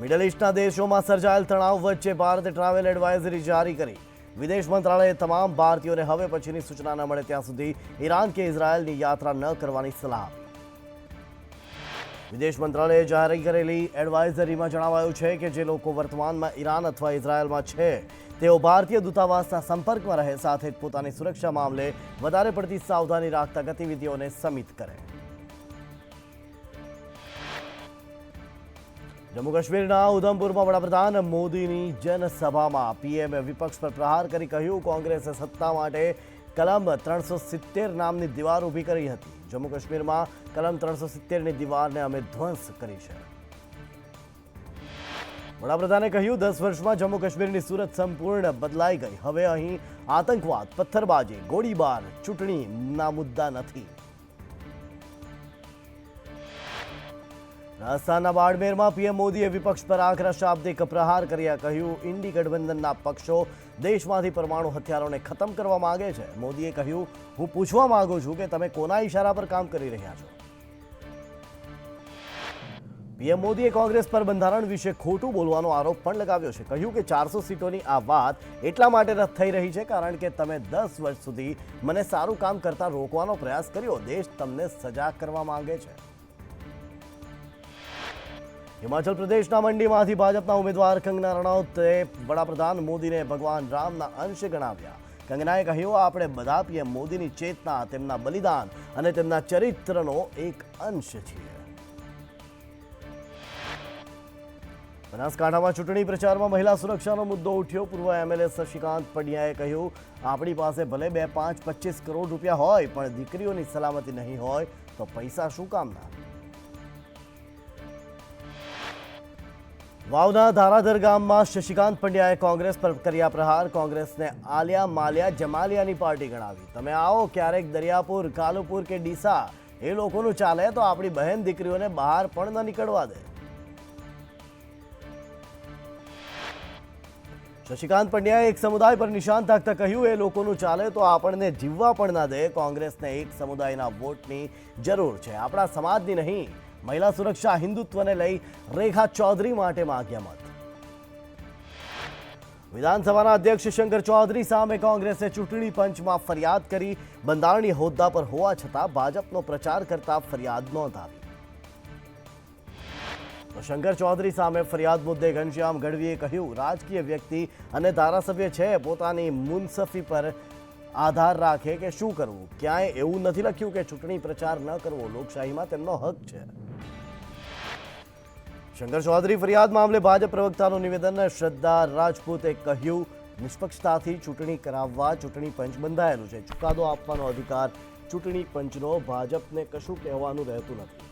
Middle ઇસ્ટના દેશોમાં સર્જાયેલ તણાવ વચ્ચે ભારતે ટ્રાવેલ એડવાઇઝરી જારી કરી। વિદેશ મંત્રાલયે તમામ ભારતીયોને હવે પછીની સૂચના ન મળે ત્યાં સુધી ઈરાન કે ઇઝરાયલની યાત્રા ન કરવાની સલાહ આપી। વિદેશ મંત્રાલયે જારી કરેલી એડવાઇઝરીમાં જણાવાયું છે કે જે લોકો વર્તમાનમાં ઈરાન અથવા ઇઝરાયલમાં છે તેઓ ભારતીય દૂતાવાસના સંપર્કમાં રહે, સાથે જ પોતાની સુરક્ષા મામલે વધારે પડતી સાવધાની રાખતા ગતિવિધિઓને સમિત કરે। જમ્મુ કાશ્મીરના ઉધમપુરમાં વડાપ્રધાન મોદીની જનસભામાં પીએમએ વિપક્ષ પર પ્રહાર કરી કહ્યું, કોંગ્રેસે સત્તા માટે કલમ 370 નામની દીવાર ઊભી કરી હતી। જમ્મુ કાશ્મીરમાં કલમ 370ની દીવારને અમે ધ્વંસ કરી છે। વડાપ્રધાને કહ્યું, 10 વર્ષમાં જમ્મુ કાશ્મીરની સુરત સંપૂર્ણ બદલાઈ ગઈ। હવે અહીં આતંકવાદ, પથ્થરબાજી, ગોળીબાર ચૂંટણીના મુદ્દા નથી। રાજસ્થાનના બાડમેરમાં પીએમ મોદીએ વિપક્ષ પર આકરા શાબ્દિક પ્રહાર કર્યા। કહ્યું, ઇન્ડી ગઠબંધનના પક્ષો દેશમાંથી પરમાણુ હથિયારોને ખતમ કરવા માંગે છે। મોદીએ કહ્યું, હું પૂછવા માંગુ છું કે તમે કોના ઇશારા પર કામ કરી રહ્યા છો। પીએમ મોદીએ કોંગ્રેસ પર બંધારણ વિશે ખોટું બોલવાનો આરોપ પણ લગાવ્યો છે। કહ્યું કે 400 સીટોની આ વાત એટલા માટે રદ થઈ રહી છે કારણ કે તમે 10 વર્ષ સુધી મને સારું કામ કરતા રોકવાનો પ્રયાસ કર્યો। દેશ તમને સજા કરવા માંગે છે। હિમાચલ પ્રદેશના મંડીમાંથી ભાજપના ઉમેદવાર કંગના રનૌતે વડાપ્રધાન મોદીને ભગવાન રામના અંશ ગણાવ્યા। કંગનાએ કહ્યું, આપણે બધા પીએમ મોદીની ચેતના, તેમના બલિદાન અને તેમના ચરિત્રનો એક અંશ છીએ। બનાસકાંઠામાં ચૂંટણી પ્રચારમાં મહિલા સુરક્ષાનો મુદ્દો ઉઠ્યો। પૂર્વ એમએલએ શશિકાંત પંડ્યાએ કહ્યું, આપણી પાસે ભલે 2, 5, 25 કરોડ રૂપિયા હોય પણ દીકરીઓની સલામતી નહીં હોય તો પૈસા શું કામના। વાવના ધારાધર ગામમાં શશિકાંત પંડ્યાએ કોંગ્રેસ પર કર્યા પ્રહાર। કોંગ્રેસને આલિયા માલિયા જમાલિયાની પાર્ટી ગણાવી। તમે આવો ક્યારેક દરિયાપુર, કાલુપુર કે ડીસા, એ લોકોનું ચાલે તો આપણી બહેન દીકરીઓને બહાર પણ ન નીકળવા દે। શશિકાંત પંડ્યાએ એક સમુદાય પર નિશાન તાકતા કહ્યું, એ લોકોનું ચાલે તો આપણને જીવવા પણ ના દે। કોંગ્રેસને એક સમુદાયના વોટની જરૂર છે, આપણા સમાજની નહીં। મહિલા સુરક્ષા, હિન્દુત્વને લઈ રેખા ચૌધરી માટે માંગ્યા મત। વિધાનસભાના અધ્યક્ષ શંકર ચૌધરી સામે કોંગ્રેસે ચૂંટણી પંચમાં ફરિયાદ કરી। બંધારણીય હોદ્દા પર હોવા છતાં ભાજપનો પ્રચાર કરતા ફરિયાદ નોંધાવી। શંકર ચૌધરી સામે ફરિયાદ મુદ્દે ઘનશ્યામ ગઢવીએ કહ્યું, રાજકીય વ્યક્તિ અને ધારાસભ્ય છે, પોતાની મુનસફી પર આધાર રાખે કે શું કરવું। ક્યાંય એવું નથી લખ્યું કે ચૂંટણી પ્રચાર ન કરવો લોકશાહીમાં તેમનો હક છે। શંકર ચૌધરી ફરિયાદ મામલે ભાજપ પ્રવક્તાનું નિવેદન। શ્રદ્ધા રાજપૂતે કહ્યું, નિષ્પક્ષતાથી ચૂંટણી કરાવવા ચૂંટણી પંચ બંધાયેલું છે। ચુકાદો આપવાનો અધિકાર ચૂંટણી પંચનો, ભાજપને કશું કહેવાનું રહેતું નથી।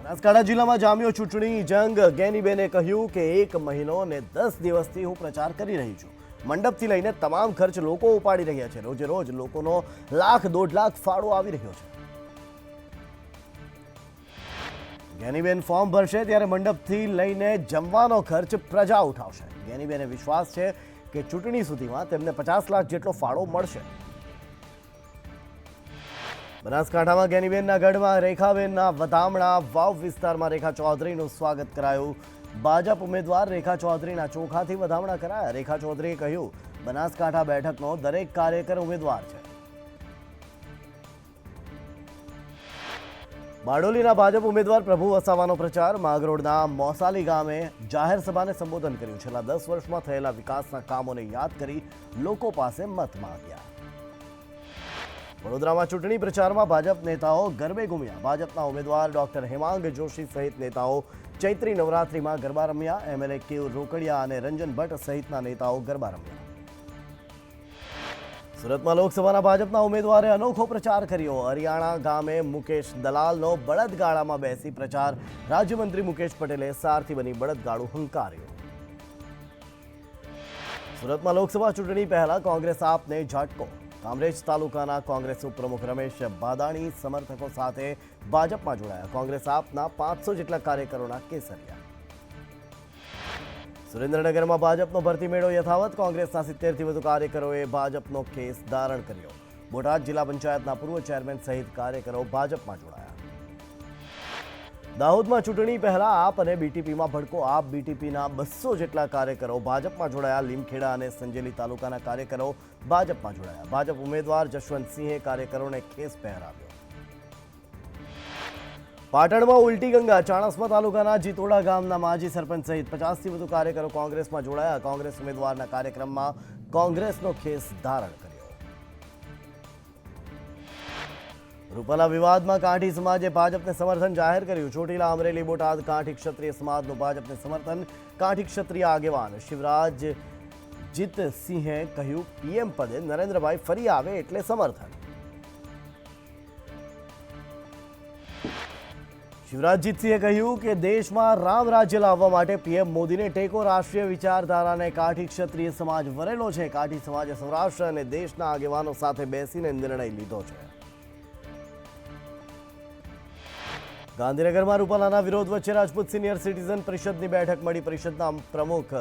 બનાસકાંઠા જિલ્લામાં જામ્યો ચૂંટણી જંગ। ગેનીબેને કહ્યું કે 1 મહિનો અને 10 દિવસથી હું પ્રચાર કરી રહી છું। મંડપથી લઈને તમામ ખર્ચ લોકો ઉપાડી રહ્યા છે। રોજે રોજ લોકોનો લાખ, 1.5 લાખ ફાળો આવી રહ્યો છે। ગેનીબેન ફોર્મ ભરશે ત્યારે મંડપથી લઈને જમવાનો ખર્ચ પ્રજા ઉઠાવશે। ગેનીબેને વિશ્વાસ છે કે ચૂંટણી સુધીમાં તેમને 50 લાખ જેટલો ફાળો મળશે। બનાસકાંઠામાં ગેનીબેનના ગઢમાં રેખાબેનના વધામણા વાવ વિસ્તારમાં રેખા ચૌધરીનું સ્વાગત કરાયું। ભાજપ ઉમેદવાર રેખા ચૌધરીના ચોખાથી વધામણા કરાયા। રેખા ચૌધરીએ કહ્યું, બનાસકાંઠા બેઠકનો દરેક કાર્યકર ઉમેદવાર છે। બારડોલીના ભાજપ ઉમેદવાર પ્રભુ વસાવાનો પ્રચાર। માગરોડના મોસાલી ગામે જાહેર સભાને સંબોધન કર્યું। છેલ્લા 10 વર્ષમાં થયેલા વિકાસના કામોને યાદ કરી લોકો પાસે મત માંગ્યા। વડોદરામાં ચૂંટણી પ્રચારમાં ભાજપ નેતાઓ ગરબે ઘૂમ્યા। ભાજપના ઉમેદવાર ડોક્ટર હેમાંગ જોશી સહિત નેતાઓ ચૈત્રી નવરાત્રિમાં ગરબા રમ્યા। એમએલએ કેયુર રોકડિયા અને રંજન ભટ્ટ સહિતના નેતાઓ ગરબા રમ્યા। સુરતમાં લોકસભાના ભાજપના ઉમેદવારે અનોખો પ્રચાર કર્યો। હરિયાણા ગામે મુકેશ દલાલનો બળદગાડામાં બેસી પ્રચાર। રાજ્યમંત્રી મુકેશ પટેલે સારથી બની બળદગાડું હંકાર્યું। સુરતમાં લોકસભા ચૂંટણી પહેલા કોંગ્રેસ આપને ઝટકો। કામરેજ તાલુકાના કોંગ્રેસ ઉપપ્રમુખ રમેશ બાદાણી સમર્થકો સાથે ભાજપમાં જોડાયા। કોંગ્રેસ આપના 500 જેટલા કાર્યકરોના કેસરિયા। સુરેન્દ્રનગરમાં ભાજપનો ભરતી મેળો યથાવત, કોંગ્રેસના 70થી વધુ કાર્યકરોએ ભાજપનો ખેસ ધારણ કર્યો. બોટાદ જિલ્લા પંચાયતના પૂર્વ ચેરમેન સહિત કાર્યકરો ભાજપમાં જોડાયા. દાહોદમાં ચૂંટણી પહેલા આપ અને બીટીપીમાં ભડકો. આપ બીટીપીના 200 જેટલા કાર્યકરો ભાજપમાં જોડાયા. લીમખેડા અને સંજેલી તાલુકાના કાર્યકરો ભાજપમાં જોડાયા. ભાજપ ઉમેદવાર જશવંતસિંહે કાર્યકરોને ખેસ પહેરાવ્યો. પાટણમાં ઉલટી ગંગા. ચાણસ્મા તાલુકાના જીતોડા ગામના માજી સરપંચ સહિત 50થી વધુ કાર્યકરો કોંગ્રેસમાં જોડાયા. કોંગ્રેસ ઉમેદવારના કાર્યક્રમમાં કોંગ્રેસનો ખેસ ધારણ કર્યો. રૂપાલા વિવાદમાં કાંઠી સમાજે ભાજપને સમર્થન જાહેર કર્યું. ચોટીલા, અમરેલી, બોટાદ કાંઠી ક્ષત્રિય સમાજનું ભાજપને સમર્થન. કાંઠી ક્ષત્રિય આગેવાન શિવરાજજીતસિંહે કહ્યું, પીએમ પદે નરેન્દ્રભાઈ ફરી આવે એટલે સમર્થન. શિવરાજજીતસિંહે કહ્યું કે દેશમાં રામ રાજ્ય લાવવા માટે પીએમ મોદીને ટેકો. રાષ્ટ્રીય વિચારધારાને કાંઠી ક્ષત્રિય સમાજ વરેલો છે. કાંઠી સમાજે સૌરાષ્ટ્ર અને દેશના આગેવાનો સાથે બેસીને નિર્ણય લીધો છે. ગાંધીનગરમાં રૂપાલાના વિરોધ વચ્ચે રાજપૂત સિનિયર સિટીઝન પરિષદની બેઠક મળી. પરિષદના પ્રમુખ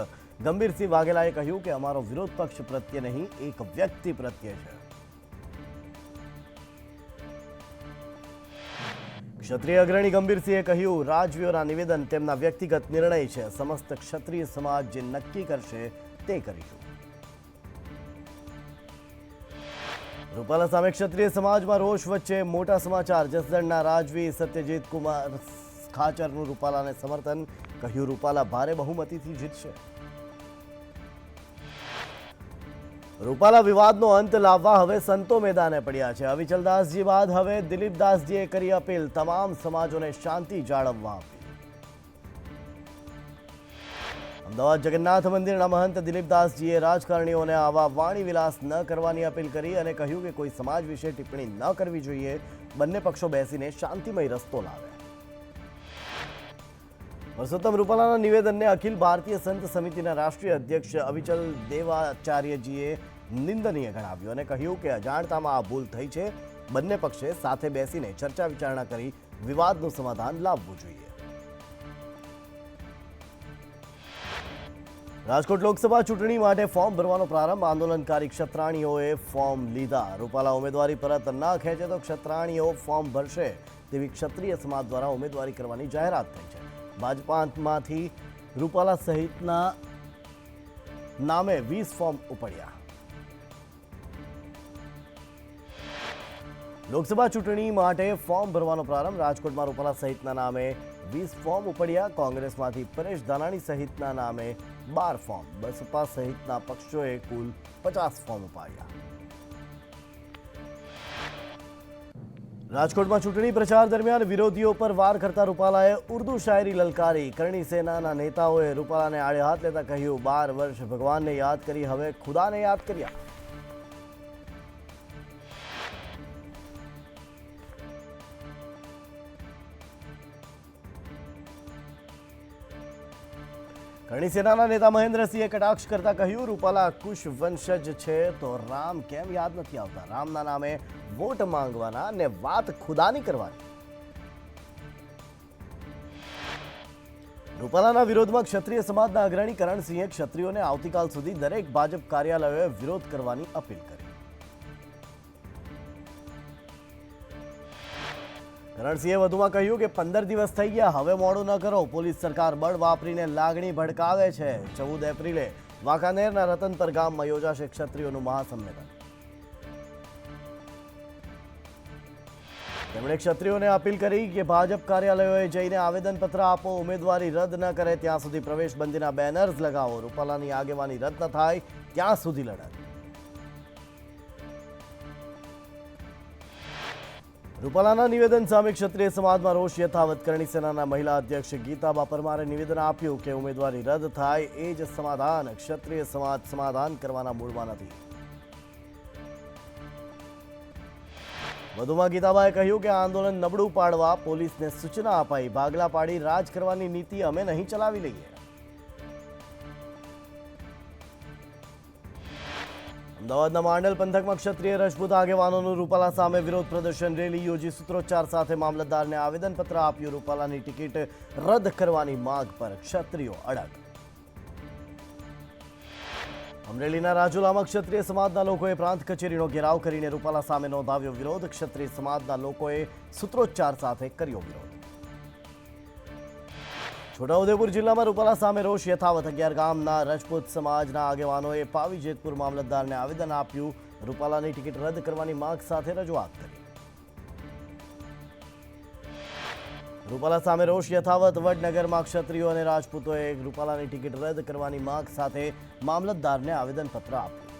ગંભીરસિંહ વાઘેલાએ કહ્યું કે અમારો વિરોધ પક્ષ પ્રત્યે નહીં, એક વ્યક્તિ પ્રત્યે છે. ક્ષત્રિય અગ્રણી ગંભીરસિંહે કહ્યું, રાજવીઓના નિવેદન તેમના વ્યક્તિગત નિર્ણય છે. સમસ્ત ક્ષત્રિય સમાજ જે નક્કી કરશે તે કરીશું. રૂપાલા સામે ક્ષત્રિય સમાજમાં રોષ વચ્ચે મોટા સમાચાર. જસદણના રાજવી સત્યજીત કુમાર ખાચરનું રૂપાલાને સમર્થન. કહ્યું, રૂપાલા ભારે બહુમતીથી જીતશે. રૂપાલા વિવાદનો અંત લાવવા હવે સંતો મેદાને પડ્યા છે. અવિચલદાસજી બાદ હવે દિલીપદાસજીએ કરી અપીલ. તમામ સમાજોને શાંતિ જાળવવા અપીલ. અમદાવાદ જગન્નાથ મંદિરના મહંત દિલીપદાસજીએ રાજકારણીઓને આવા વાણી વિલાસ ન કરવાની અપીલ કરી અને કહ્યું કે કોઈ સમાજ વિશે ટિપ્પણી ન કરવી જોઈએ. બંને પક્ષો બેસીને શાંતિમય રસ્તો લાવે. પરસોત્તમ રૂપાલાના નિવેદનને અખિલ ભારતીય સંત સમિતિના રાષ્ટ્રીય અધ્યક્ષ અવિચલ દેવાચાર્યજીએ નિંદનીય ગણાવ્યું અને કહ્યું કે અજાણતામાં આ ભૂલ થઈ છે. બંને પક્ષે સાથે બેસીને ચર્ચા વિચારણા કરી વિવાદનું સમાધાન લાવવું જોઈએ. રાજકોટ લોકસભા ચૂંટણી માટે ફોર્મ ભરવાનો પ્રારંભ. આંદોલનકારી ક્ષત્રાણીઓએ ફોર્મ લીધા. રૂપાલા ઉમેદવારી પરત ન ખેંચે તો ક્ષત્રાણીઓ ફોર્મ ભરશે તેવી ક્ષત્રિય સમાજ દ્વારા ઉમેદવારી કરવાની જાહેરાત થઈ છે. ભાજપમાંથી રૂપાલા સહિતના નામે 20 ફોર્મ ઉપડ્યા. લોકસભા ચૂંટણી માટે ફોર્મ ભરવાનો પ્રારંભ. રાજકોટમાં રૂપાલા સહિતના નામે 20 ફોર્મ ઉપડ્યા. કોંગ્રેસમાંથી પરેશ ધાનાણી સહિતના નામે 12 ફોર્મ. બસપા સહિતના પક્ષોએ કુલ 50 ફોર્મ ઉપાડ્યા. રાજકોટમાં ચૂંટણી પ્રચાર દરમિયાન વિરોધીઓ પર વાર કરતા રૂપાલાએ ઉર્દુ શાયરી લલકારી. કરણી સેનાના નેતાઓએ રૂપાલાને આડે હાથ લેતા કહ્યું, 12 વર્ષ ભગવાનને યાદ કરી, હવે ખુદાને યાદ કર્યા. કરણી સેનાના નેતા મહેન્દ્રસિંહે કટાક્ષ કરતા કહ્યું, રૂપાલા કુશ વંશજ છે તો રામ કેમ યાદ નથી આવતા? રામના નામે વોટ માંગવાના ને વાત ખુદાની કરવાની. રૂપાલાના વિરોધમાં ક્ષત્રિય સમાજના અગ્રણી કરણસિંહે ક્ષત્રિયોને આવતીકાલ સુધી દરેક ભાજપ કાર્યાલયોએ વિરોધ કરવાની અપીલ કરી. કરણસિંહે વધુમાં કહ્યું કે 15 દિવસ થઈ ગયા, હવે મોડું ન કરો. પોલીસ સરકાર બળ વાપરીને લાગણી ભડકાવે છે. 14 એપ્રિલે વાંકાનેરના રતનપર ગામમાં યોજાશે ક્ષત્રિયોનું મહાસંમેલન. તેમણે ક્ષત્રિયોને અપીલ કરી કે ભાજપ કાર્યાલયોએ જઈને આવેદનપત્ર આપો. ઉમેદવારી રદ ન કરે ત્યાં સુધી પ્રવેશબંધીના બેનર્સ લગાવો. રૂપાલાની આગેવાની રદ ન થાય ત્યાં સુધી લડત. રૂપાલાના નિવેદન સામે ક્ષત્રિય સમાજમાં રોષ યથાવત. કરણી સેનાના મહિલા અધ્યક્ષ ગીતાબા પરમારે નિવેદન આપ્યું કે ઉમેદવારી રદ થાય એ જ સમાધાન. ક્ષત્રિય સમાજ સમાધાન કરવાના મૂડમાં નથી. વધુમાં ગીતાબાએ કહ્યું કે આંદોલન નબળું પાડવા પોલીસને સૂચના અપાઈ. ભાગલા પાડી રાજ કરવાની નીતિ અમે નહીં ચલાવી લઈએ. અમદાવાદના માંડલ પંથકમાં ક્ષત્રિય રજપૂત આગેવાનોનું રૂપાલા સામે વિરોધ પ્રદર્શન. રેલી યોજી સૂત્રોચ્ચાર સાથે મામલતદારને આવેદનપત્ર આપ્યું. રૂપાલાની ટિકિટ રદ કરવાની માંગ પર ક્ષત્રિયો અડગ. અમરેલીના રાજુલામાં ક્ષત્રિય સમાજના લોકોએ પ્રાંત કચેરીનો ઘેરાવ કરીને રૂપાલા સામે નોંધાવ્યો વિરોધ. ક્ષત્રિય સમાજના લોકોએ સૂત્રોચ્ચાર સાથે કર્યો વિરોધ. છોટાઉદેપુર જિલ્લામાં રૂપાલા સામે રોષ યથાવત. 11 ગામના રજપૂત સમાજના આગેવાનોએ પાવી જેતપુર મામલતદારને આવેદન આપ્યું. રૂપાલાની ટિકિટ રદ કરવાની માંગ સાથે રજૂઆત કરી. રૂપાલા સામે રોષ યથાવત. વડનગરમાં ક્ષત્રિયો અને રાજપૂતોએ રૂપાલાની ટિકિટ રદ કરવાની માંગ સાથે મામલતદારને આવેદનપત્ર આપ્યું.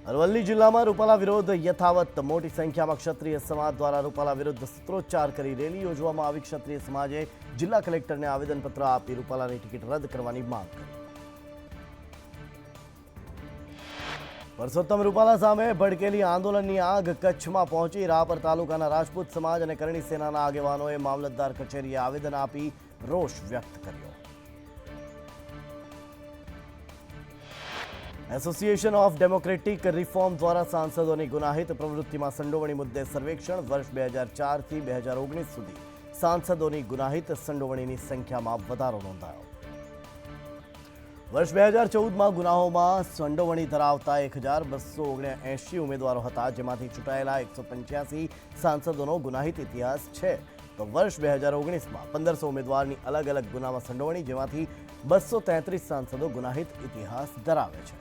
અરવલ્લી જિલ્લામાં રૂપાલા વિરોધ યથાવત. મોટી સંખ્યામાં ક્ષત્રિય સમાજ દ્વારા રૂપાલા વિરુદ્ધ સૂત્રોચ્ચાર કરી રેલી યોજવામાં આવી. ક્ષત્રિય સમાજે જિલ્લા કલેક્ટરને આવેદનપત્ર આપી રૂપાલાની ટિકિટ રદ કરવાની માંગ કરી. પરસોત્તમ રૂપાલા સામે ભડકેલી આંદોલનની આગ કચ્છમાં પહોંચી. રાપર તાલુકાના રાજપૂત સમાજ અને કરણી સેનાના આગેવાનોએ મામલતદાર કચેરીએ આવેદન આપી રોષ વ્યક્ત કર્યો. એસોસિએશન ઓફ ડેમોક્રેટિક રિફોર્મ દ્વારા સાંસદોની ગુનાહિત પ્રવૃત્તિમાં સંડોવણી મુદ્દે સર્વેક્ષણ. વર્ષ 2004થી 2019 સુધી સાંસદોની ગુનાહિત સંડોવણીની સંખ્યામાં વધારો નોંધાયો. વર્ષ 2014માં ગુનાઓમાં સંડોવણી ધરાવતા 1279 ઉમેદવારો હતા, જેમાંથી ચૂંટાયેલા 185 સાંસદોનો ગુનાહિત ઇતિહાસ છે. તો વર્ષ 2019માં 1500 ઉમેદવારની અલગ અલગ ગુનામાં સંડોવણી, જેમાંથી 233 સાંસદો ગુનાહિત ઇતિહાસ ધરાવે છે.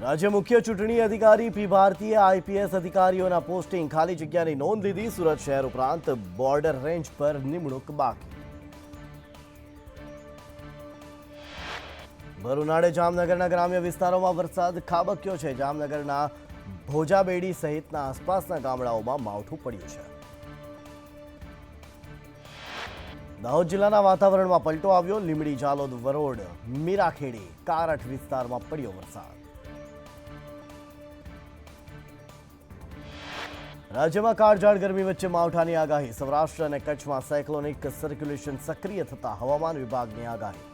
રાજ્ય મુખ્ય ચૂંટણી અધિકારી પી ભારતીએ આઈપીએસ અધિકારીઓના પોસ્ટિંગ, ખાલી જગ્યાની નોંધ લીધી. સુરત શહેર ઉપરાંત બોર્ડર રેન્જ પર નિમણૂક બાકી. ભર ઉનાળે જામનગરના ગ્રામ્ય વિસ્તારોમાં વરસાદ ખાબક્યો છે. જામનગરના ભોજાબેડી સહિતના આસપાસના ગામડાઓમાં માવઠું પડ્યું છે. દાહોદ જિલ્લાના વાતાવરણમાં પલટો આવ્યો. લીંબડી, જાલોદ, વરોડ, મીરાખેડી, કારઠ વિસ્તારમાં પડ્યો વરસાદ. રાજ્યમાં કાળઝાળ ગરમી વચ્ચે માવઠાની આગાહી. સૌરાષ્ટ્ર અને કચ્છમાં સાયક્લોનિક સર્ક્યુલેશન સક્રિય થતા હવામાન વિભાગની આગાહી.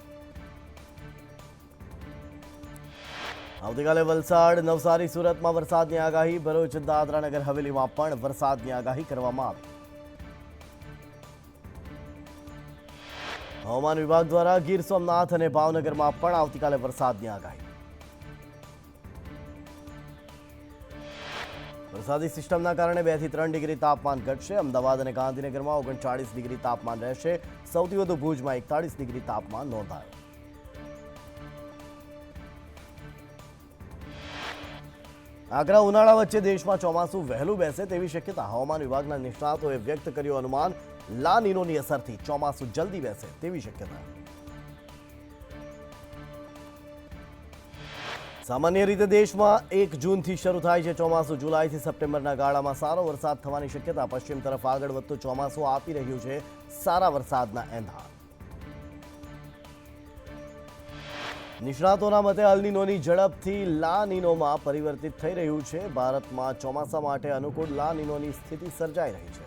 આવતીકાલે વલસાડ, નવસારી, સુરતમાં વરસાદની આગાહી. ભરૂચ, દાદરા નગર હવેલીમાં પણ વરસાદની આગાહી કરવામાં આવી. હવામાન વિભાગ દ્વારા ગીર સોમનાથ અને ભાવનગરમાં પણ આવતીકાલે વરસાદની આગાહી. વરસાદી સિસ્ટમના કારણે 2 થી 3 ડિગ્રી તાપમાન ઘટશે. અમદાવાદ અને ગાંધીનગરમાં 39 ડિગ્રી તાપમાન રહેશે. સૌથી વધુ ભુજમાં 41 ડિગ્રી તાપમાન નોંધાયું. આકરા ઉનાળા વચ્ચે દેશમાં ચોમાસું વહેલું બેસે તેવી શક્યતા. હવામાન વિભાગના નિષ્ણાતોએ વ્યક્ત કર્યું અનુમાન. લા નીનોની અસરથી ચોમાસું જલ્દી બેસે તેવી શક્યતા. સામાન્ય રીતે દેશમાં 1 જૂનથી શરૂ થાય છે ચોમાસું. જુલાઈથી સપ્ટેમ્બરના ગાળામાં સારો વરસાદ થવાની શક્યતા. પશ્ચિમ તરફ આગળ વધતું ચોમાસું આપી રહ્યું છે સારા વરસાદના એંધાણ. નિષ્ણાતોના મતે અલ નીનોની ઝડપથી લા નીનોમાં પરિવર્તિત થઈ રહ્યું છે. ભારતમાં ચોમાસા માટે અનુકૂળ લા નીનોની સ્થિતિ સર્જાઈ રહી છે.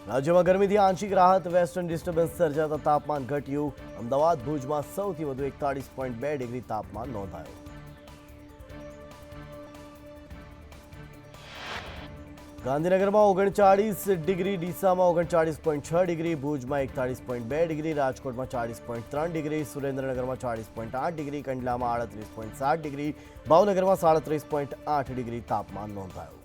રાજ્યમાં ગરમીથી આંશિક રાહત. વેસ્ટર્ન ડિસ્ટર્બન્સ સર્જાતા તાપમાન ઘટ્યું. અમદાવાદ, ભુજમાં સૌથી વધુ 41.2 ડિગ્રી તાપમાન નોંધાયું. ગાંધીનગરમાં 39 ડિગ્રી, ડીસામાં 39.6 ડિગ્રી, ભુજમાં 41.2 ડિગ્રી, રાજકોટમાં 40.3 ડિગ્રી, સુરેન્દ્રનગરમાં 40.8 ડિગ્રી, કંડલામાં 38.7 ડિગ્રી, ભાવનગરમાં 37.8 ડિગ્રી તાપમાન નોંધાયું.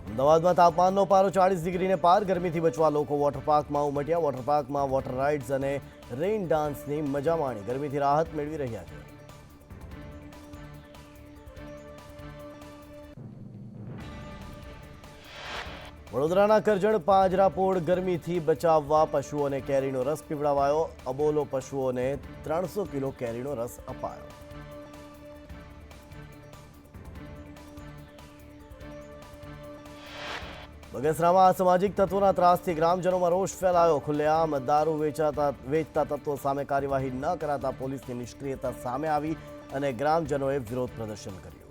અમદાવાદમાં તાપમાનનો પારો 40 ડિગ્રીને પાર. ગરમીથી બચવા લોકો વોટરપાર્કમાં ઉમટ્યા. વોટરપાર્કમાં વોટર રાઇડ્સ અને રેઇન ડાન્સની મજા માણી ગરમીથી રાહત મેળવી રહ્યા છે. વડોદરાના કરજણ પાંજરાપોળ ગરમીથી બચાવવા પશુઓને કેરીનો રસ પીવડાવાયો. અબોલો પશુઓને 300 કિલો કેરીનો રસ અપાયો. બગસરામાં અસામાજિક તત્વોના ત્રાસથી ગ્રામજનોમાં રોષ ફેલાયો. ખુલ્લેઆમ દારૂ વેચતા તત્વો સામે કાર્યવાહી ન કરાતા પોલીસની નિષ્ક્રિયતા સામે આવી અને ગ્રામજનોએ વિરોધ પ્રદર્શન કર્યું.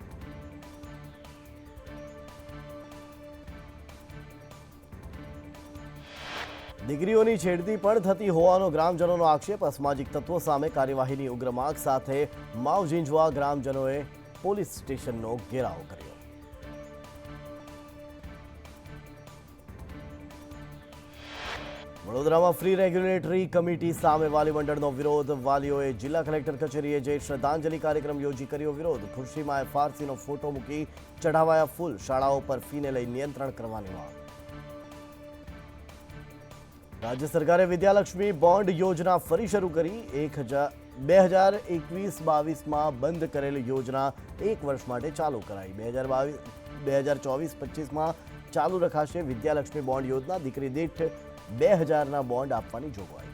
દીકરીઓની છેડતી પણ થતી હોવાનો ગ્રામજનોનો આક્ષેપ. અસામાજિક તત્વો સામે કાર્યવાહીની ઉગ્ર માંગ સાથે માવ ઝીંઝવા ગ્રામજનોએ પોલીસ સ્ટેશનનો ઘેરાવ કર્યો. વડોદરામાં ફ્રી રેગ્યુલેટરી કમિટી સામે વાલી મંડળનો વિરોધ. વાલીઓએ જિલ્લા કલેક્ટર કચેરીએ જઈ શ્રદ્ધાંજલિ કાર્યક્રમ યોજી કર્યો વિરોધ. ખુરશીમાં FRCનો ફોટો મૂકી ચઢાવાયા ફૂલ. શાળાઓ પર ફીને લઈ નિયંત્રણ કરવાની માંગ. રાજ્ય સરકારે વિદ્યાલક્ષ્મી બોન્ડ યોજના ફરી શરૂ કરી. 2021-22માં બંધ કરેલી યોજના એક વર્ષ માટે ચાલુ કરાઈ. 2024-25માં ચાલુ રખાશે વિદ્યાલક્ષ્મી બોન્ડ યોજના. દીકરી દીઠ 2000ના બોન્ડ આપવાની જોગવાઈ.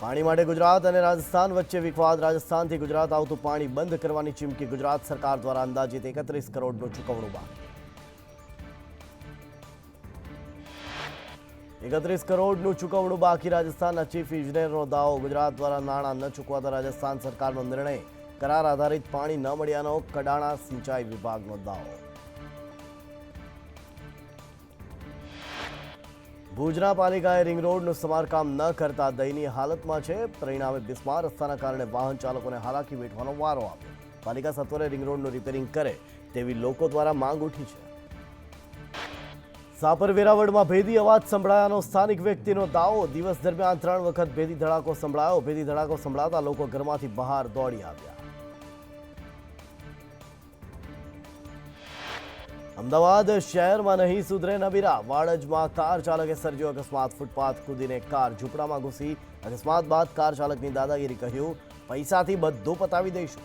પાણી માટે ગુજરાત અને રાજસ્થાન વચ્ચે વિવાદ. રાજસ્થાનથી ગુજરાત આવતું પાણી બંધ કરવાની ચીમકી. ગુજરાત સરકાર દ્વારા અંદાજિત 31 કરોડનું ચૂકવણું બાકી. 31 કરોડનું ચૂકવણું બાકી. રાજસ્થાનના ચીફ ઇજનેરનો દાવો. ગુજરાત દ્વારા નાણાં ન ચૂકવાતા રાજસ્થાન સરકારનો નિર્ણય. કરાર આધારિત પાણી ન મળ્યાનો કડાણા સિંચાઈ વિભાગનો દાવો. ભુજના પાલિકાએ રિંગ રોડનું સમારકામ ન કરતા દયનીય હાલતમાં છે. પરિણામે બિસ્માર રસ્તાના કારણે વાહન ચાલકોને હાલાકી વેઠવાનો વારો આવ્યો. પાલિકા સત્વરે રિંગ રોડનું રિપેરિંગ કરે તેવી લોકો દ્વારા માંગ ઉઠી છે. સાપર વેરાવળમાં ભેદી અવાજ સંભળાયાનો સ્થાનિક વ્યક્તિનો દાવો. દિવસ દરમિયાન 3 વખત ભેદી ધડાકો સંભળાયો. ભેદી ધડાકો સંભળાતા લોકો ઘરમાંથી બહાર દોડી આવ્યા. અમદાવાદ શહેરમાં નહીં સુધરે નબીરા. વાડજમાં કાર ચાલકે સર્જ્યો અકસ્માત. ફૂટપાથ કૂદીને કાર ઝૂંપડામાં ઘૂસી. અકસ્માત બાદ કાર ચાલકની દાદાગીરી. કહ્યું, પૈસાથી બધું પતાવી દઈશું.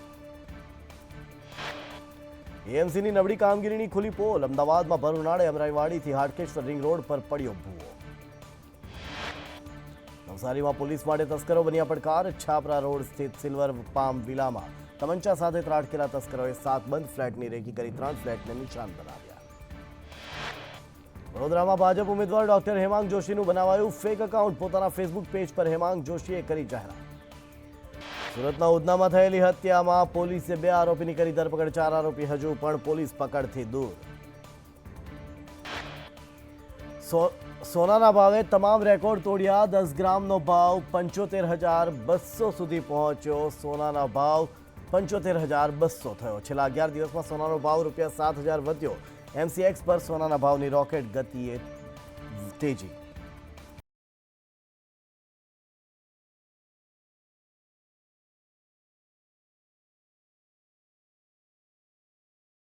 એએમસીની નબળી કામગીરીની ખુલ્લી પોલ. અમદાવાદમાં ભર ઉનાળે અમરાઈવાડીથી હાટકેશ્વર રિંગ રોડ પર પડ્યો ભૂવો. નવસારીમાં પોલીસ માટે તસ્કરો બન્યા પડકાર. છાપરા રોડ સ્થિત સિલ્વર પામ વિલામાં તમંચા સાથે ત્રાટકેલા તસ્કરોએ 7 બંધ ફ્લેટની રેકી કરી 3 ફ્લેટને નિશાન બનાવ્યા. વડોદરામાં ભાજપ ઉમેદવાર ડોક્ટર હેમાંગ જોશીનું બનાવાયું ફેક એકાઉન્ટ. પોતાના ફેસબુક પેજ પર હેમાંગ જોશીએ કરી જાહેરાત. સુરતના ઉધનામાં થયેલી હત્યામાં પોલીસે 2 આરોપીની કરી ધરપકડ. 4 આરોપી હજુ પણ પોલીસ પકડથી દૂર. સોનાના ભાવે તમામ રેકોર્ડ તોડ્યા. 10 ગ્રામનો ભાવ 75,200 સુધી પહોંચ્યો. સોનાના ભાવ 75,200 થયો. છેલ્લા 11 દિવસમાં સોનાનો ભાવ ₹7,000 વધ્યો. MCX પર સોનાના ભાવની રોકેટ ગતિએ તેજી.